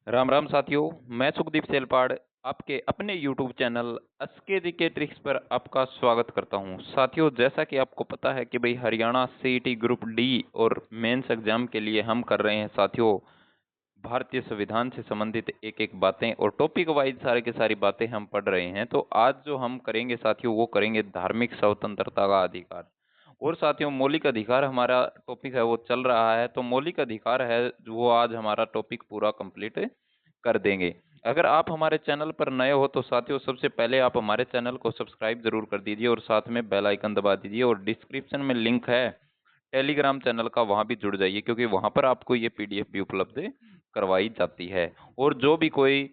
राम राम साथियों। मैं सुखदीप सेलपाड़ आपके अपने YouTube channel SK GK tricks पर आपका स्वागत करता हूं। साथियों, जैसा कि आपको पता है कि भाई हरियाणा सीईटी ग्रुप डी और मेंस एग्जाम के लिए हम कर रहे हैं साथियों भारतीय संविधान से संबंधित एक एक बातें और टॉपिक वाइज सारे के सारी बातें हम पढ़ रहे हैं। तो आज जो हम करेंगे साथियों वो करेंगे धार्मिक स्वतंत्रता का अधिकार। और साथियों, मौलिक अधिकार हमारा टॉपिक है वो चल रहा है, तो मौलिक अधिकार है वो आज हमारा टॉपिक पूरा कंप्लीट कर देंगे। अगर आप हमारे चैनल पर नए हो तो साथियों सबसे पहले आप हमारे चैनल को सब्सक्राइब जरूर कर दीजिए और साथ में बेल आइकन दबा दीजिए और डिस्क्रिप्शन में लिंक है टेलीग्राम चैनल का, वहां भी जुड़ जाइए क्योंकि वहां पर आपको ये पीडीएफ भी उपलब्ध करवाई जाती है। और जो भी कोई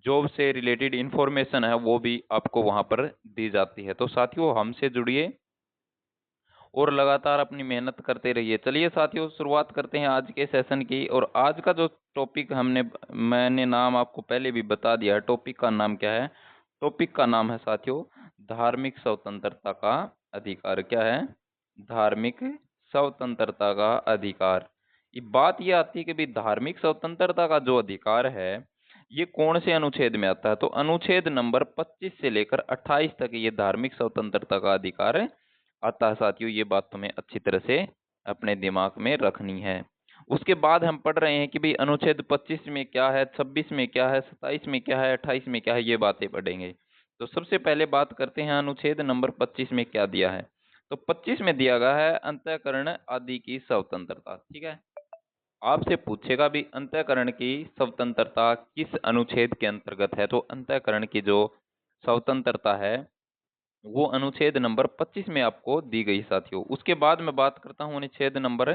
जॉब से रिलेटेड इंफॉर्मेशन है वो भी आपको वहां पर दी जाती है। तो साथियों हमसे जुड़िए और लगातार अपनी मेहनत करते रहिए। चलिए साथियों शुरुआत करते हैं आज के सेशन की। और आज का जो टॉपिक मैंने नाम आपको पहले भी बता दिया है। टॉपिक का नाम क्या है? टॉपिक का नाम है साथियों धार्मिक स्वतंत्रता का अधिकार। क्या है? धार्मिक स्वतंत्रता का अधिकार। ये बात ये आती है कि भाई धार्मिक स्वतंत्रता का जो अधिकार है ये कौन से अनुच्छेद में आता है? तो अनुच्छेद नंबर 25 से लेकर 28 तक ये धार्मिक स्वतंत्रता का अधिकार आता है साथियों। ये बात तुम्हें अच्छी तरह से अपने दिमाग में रखनी है। उसके बाद हम पढ़ रहे हैं कि भाई अनुच्छेद 25 में क्या है, 26 में क्या है, 27 में क्या है, 28 में क्या है, ये बातें पढ़ेंगे। तो सबसे पहले बात करते हैं अनुच्छेद नंबर 25 में क्या दिया है। तो 25 में दिया गया है अंतःकरण आदि की स्वतंत्रता। ठीक है, आपसे पूछेगा भी अंतःकरण की स्वतंत्रता किस अनुच्छेद के अंतर्गत है। तो अंतःकरण की जो स्वतंत्रता है वो अनुच्छेद नंबर 25 में आपको दी गई साथियों। उसके बाद मैं बात करता हूँ अनुच्छेद नंबर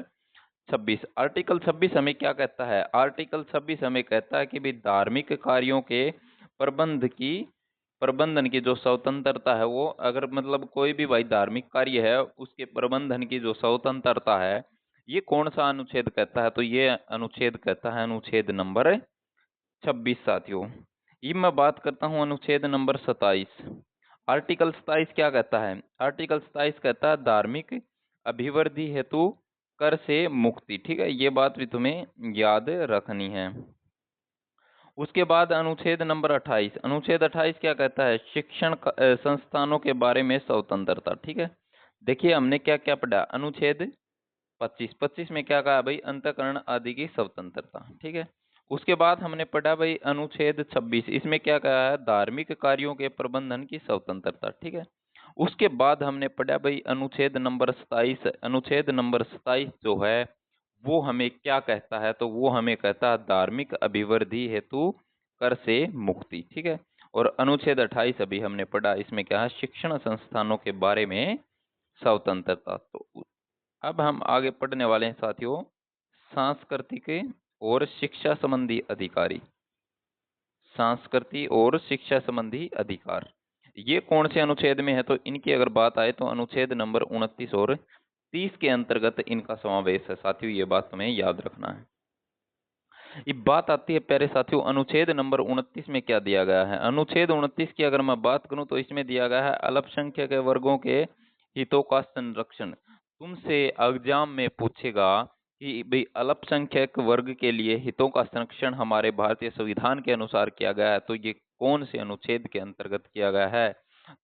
26। आर्टिकल 26 हमें क्या कहता है? आर्टिकल 26 हमें कहता है कि भी धार्मिक कार्यों के प्रबंध की प्रबंधन की जो स्वतंत्रता है वो, अगर मतलब कोई भी भाई धार्मिक कार्य है उसके प्रबंधन की जो स्वतंत्रता है ये कौन सा अनुच्छेद कहता है? तो ये अनुच्छेद कहता है अनुच्छेद नंबर 26 साथियों। ये मैं बात करता हूँ अनुच्छेद नंबर 27। आर्टिकल 27 क्या कहता है? आर्टिकल 27 कहता है धार्मिक अभिवृद्धि हेतु कर से मुक्ति। ठीक है, ये बात भी तुम्हें याद रखनी है। उसके बाद अनुच्छेद नंबर 28। अनुच्छेद 28 क्या कहता है? संस्थानों के बारे में स्वतंत्रता। ठीक है, देखिए हमने क्या क्या पढ़ा। अनुच्छेद 25 में क्या कहा भाई? अंतःकरण आदि की स्वतंत्रता। ठीक है, उसके बाद हमने पढ़ा भाई अनुच्छेद 26। इसमें क्या कहा है? धार्मिक कार्यों के प्रबंधन की स्वतंत्रता। ठीक है, उसके बाद हमने पढ़ा भाई अनुच्छेद नंबर 27। अनुच्छेद नंबर 27 जो है वो हमें क्या कहता है? तो वो हमें कहता है धार्मिक अभिवृद्धि हेतु कर से मुक्ति। ठीक है, और अनुच्छेद 28 अभी हमने पढ़ा, इसमें क्या है? शिक्षण संस्थानों के बारे में स्वतंत्रता। तो अब हम आगे पढ़ने वाले हैं साथियों सांस्कृतिक और शिक्षा संबंधी अधिकारी। संस्कृति और शिक्षा संबंधी अधिकार ये कौन से अनुच्छेद में है? तो इनकी अगर बात आए तो अनुच्छेद नंबर 29 और 30 के अंतर्गत इनका समावेश है साथियों। ये बात तुम्हें याद रखना है। ये बात आती है प्यारे साथियों अनुच्छेद नंबर 29 में क्या दिया गया है। अनुच्छेद 29 की अगर मैं बात करूं तो इसमें दिया गया है अल्पसंख्यक वर्गों के हितों का संरक्षण। तुमसे एग्जाम में पूछेगा कि भाई अल्पसंख्यक वर्ग के लिए हितों का संरक्षण हमारे भारतीय संविधान के अनुसार किया गया है, तो ये कौन से अनुच्छेद के अंतर्गत किया गया है?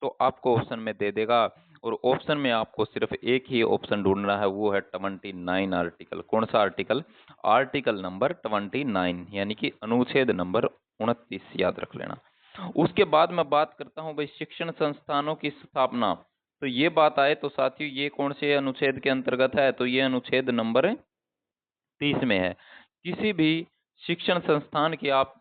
तो आपको ऑप्शन में दे देगा और ऑप्शन में आपको सिर्फ एक ही ऑप्शन ढूंढना है, वो है 29 आर्टिकल। कौन सा आर्टिकल? आर्टिकल नंबर 29 यानी कि अनुच्छेद नंबर 29 याद रख लेना। उसके बाद मैं बात करता हूं भाई शिक्षण संस्थानों की स्थापना। तो ये बात आए तो साथियों ये कौन से अनुच्छेद के अंतर्गत है? तो ये अनुच्छेद नंबर 30 में है। किसी भी शिक्षण संस्थान की आप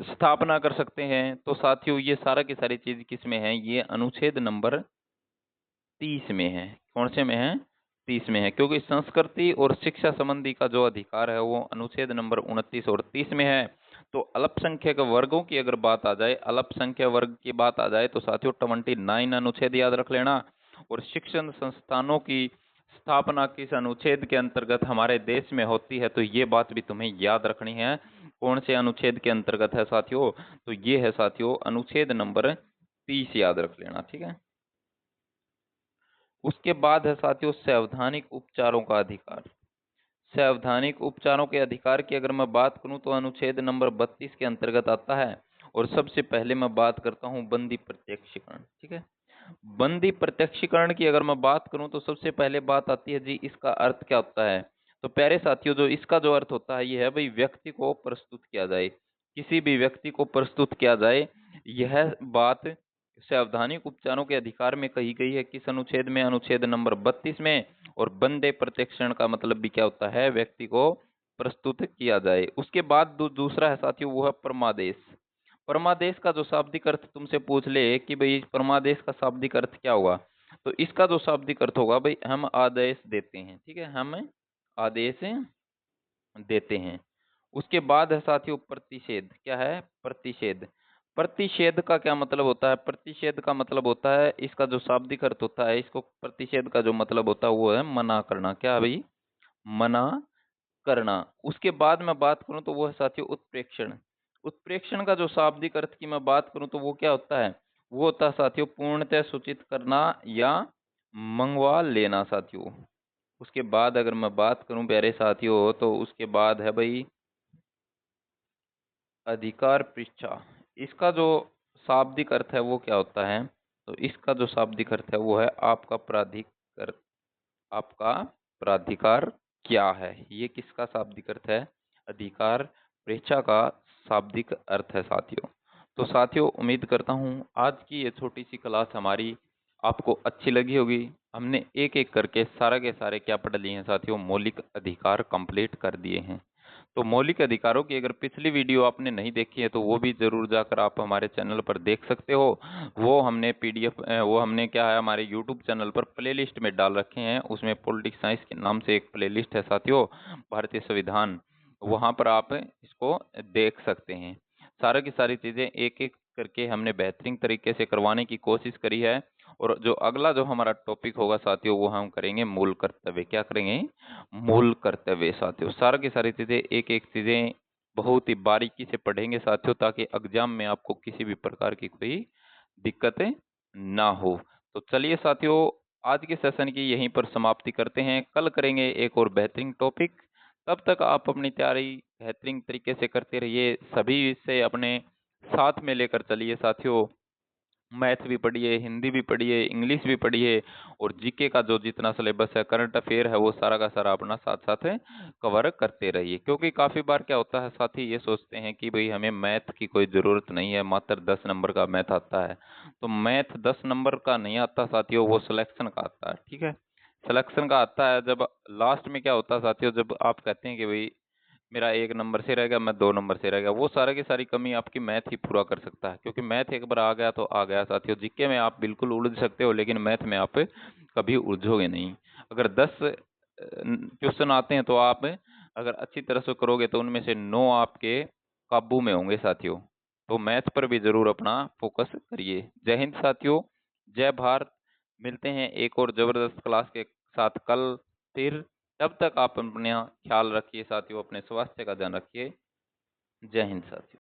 स्थापना कर सकते हैं। तो साथियों ये सारा की सारी चीज किस में है? ये अनुच्छेद नंबर 30 में है। कौन से में है? 30 में है, क्योंकि संस्कृति और शिक्षा संबंधी का जो अधिकार है वो अनुच्छेद नंबर 29 और 30 में है। तो अल्पसंख्यक वर्गों की अगर बात आ जाए, अल्पसंख्यक वर्ग की बात आ जाए तो साथियों 29 अनुच्छेद याद रख लेना। और शिक्षण संस्थानों की स्थापना किस अनुच्छेद के अंतर्गत हमारे देश में होती है? तो ये बात भी तुम्हें याद रखनी है। कौन से अनुच्छेद के अंतर्गत है साथियों? तो ये है साथियों अनुच्छेद नंबर 30 याद रख लेना। ठीक है, उसके बाद है साथियों संवैधानिक उपचारों का अधिकार। संवैधानिक उपचारों के अधिकार की अगर मैं बात करूं तो अनुच्छेद नंबर 32 के अंतर्गत आता है। और सबसे पहले मैं बात करता हूं बंदी प्रत्यक्षीकरण। ठीक है, बंदी प्रत्यक्षीकरण की अगर मैं बात करूं तो सबसे पहले बात आती है जी इसका अर्थ क्या होता है। तो प्यारे साथियों, जो इसका जो अर्थ होता है ये है भाई व्यक्ति को प्रस्तुत किया जाए, किसी भी व्यक्ति को प्रस्तुत किया जाए। यह बात संवैधानिक उपचारों के अधिकार में कही गई है, किस अनुच्छेद में, अनुच्छेद नंबर 32 में। और बंदे प्रत्यक्षण का मतलब भी क्या होता है, व्यक्ति को प्रस्तुत किया जाए। उसके बाद दूसरा है साथियों वो है परमादेश। परमादेश का जो शाब्दिक अर्थ तुमसे पूछ ले कि भाई परमादेश का शाब्दिक अर्थ क्या होगा, तो इसका जो शाब्दिक अर्थ होगा भाई हम आदेश देते हैं। ठीक है, हम आदेश देते हैं। उसके बाद है साथियों प्रतिषेध। क्या है, प्रतिषेध। प्रतिषेध का क्या मतलब होता है, प्रतिषेध का मतलब होता है, इसका जो शाब्दिक अर्थ होता है, इसको प्रतिषेध का जो मतलब होता है वो है मना करना। क्या भाई, मना करना। उसके बाद मैं बात करूं तो वो है साथियों उत्प्रेक्षण। उत्प्रेक्षण का जो शाब्दिक अर्थ की मैं बात करूं तो वो क्या होता है, वो होता है साथियों पूर्णतः सूचित करना या मंगवा लेना साथियों। उसके बाद अगर मैं बात करूं प्यारे साथियों तो उसके बाद है भाई अधिकार पृष्ठा। इसका जो शाब्दिक अर्थ है वो क्या होता है, तो इसका जो शाब्दिक अर्थ है वो है आपका प्राधिकार। आपका प्राधिकार क्या है, ये किसका शाब्दिक अर्थ है, अधिकार पृष्ठा का शाब्दिक अर्थ है साथियों। तो साथियों उम्मीद करता हूँ आज की ये छोटी सी क्लास हमारी आपको अच्छी लगी होगी। हमने एक एक करके सारा के सारे क्या पढ़ लिए हैं साथियों, मौलिक अधिकार कंप्लीट कर दिए हैं। तो मौलिक अधिकारों की अगर पिछली वीडियो आपने नहीं देखी है तो वो भी जरूर जाकर आप हमारे चैनल पर देख सकते हो। वो हमने पीडीएफ वो हमने क्या है हमारे यूट्यूब चैनल पर प्लेलिस्ट में डाल रखे हैं। उसमें पॉलिटिक्स साइंस के नाम से एक प्लेलिस्ट है साथियों, भारतीय संविधान, वहाँ पर आप इसको देख सकते हैं। सारा की सारी चीज़ें एक एक करके हमने बेहतरीन तरीके से करवाने की कोशिश करी है। और जो अगला जो हमारा टॉपिक होगा साथियों वो हम करेंगे मूल कर्तव्य। क्या करेंगे, मूल कर्तव्य साथियों। सारा की सारी चीजें एक एक चीजें बहुत ही बारीकी से पढ़ेंगे साथियों, ताकि एग्जाम में आपको किसी भी प्रकार की कोई दिक्कतें ना हो। तो चलिए साथियों आज के सेशन की यहीं पर समाप्ति करते हैं, कल करेंगे एक और बेहतरीन टॉपिक। तब तक आप अपनी तैयारी बेहतरीन तरीके से करते रहिए, सभी विषय अपने साथ में लेकर चलिए साथियों। मैथ भी पढ़िए, हिंदी भी पढ़िए, इंग्लिश भी पढ़िए, और जीके का जो जितना सिलेबस है, करंट अफेयर है, वो सारा का सारा अपना साथ साथ कवर करते रहिए। क्योंकि काफ़ी बार क्या होता है साथी, ये सोचते हैं कि भाई हमें मैथ की कोई ज़रूरत नहीं है, मात्र 10 नंबर का मैथ आता है। तो मैथ 10 नंबर का नहीं आता साथियों, वो सिलेक्शन का आता है। ठीक है, सिलेक्शन का आता है जब लास्ट में क्या होता है साथियों, जब आप कहते हैं कि भाई मेरा 1 नंबर से रह गया, मैं 2 नंबर से रह गया, वो सारा की सारी कमी आपकी मैथ ही पूरा कर सकता है। क्योंकि मैथ एक बार आ गया तो आ गया साथियों। जीके में आप बिल्कुल उलझ सकते हो, लेकिन मैथ में आप कभी उलझोगे नहीं। अगर 10 क्वेश्चन आते हैं तो आप अगर अच्छी तरह से करोगे तो उनमें से 9 आपके काबू में होंगे साथियों। तो मैथ पर भी जरूर अपना फोकस करिए। जय हिंद साथियों, जय भारत। मिलते हैं एक और जबरदस्त क्लास के साथ कल फिर। तब तक आप अपना ख्याल रखिए साथियों, अपने स्वास्थ्य का ध्यान रखिए। जय हिंद साथियों।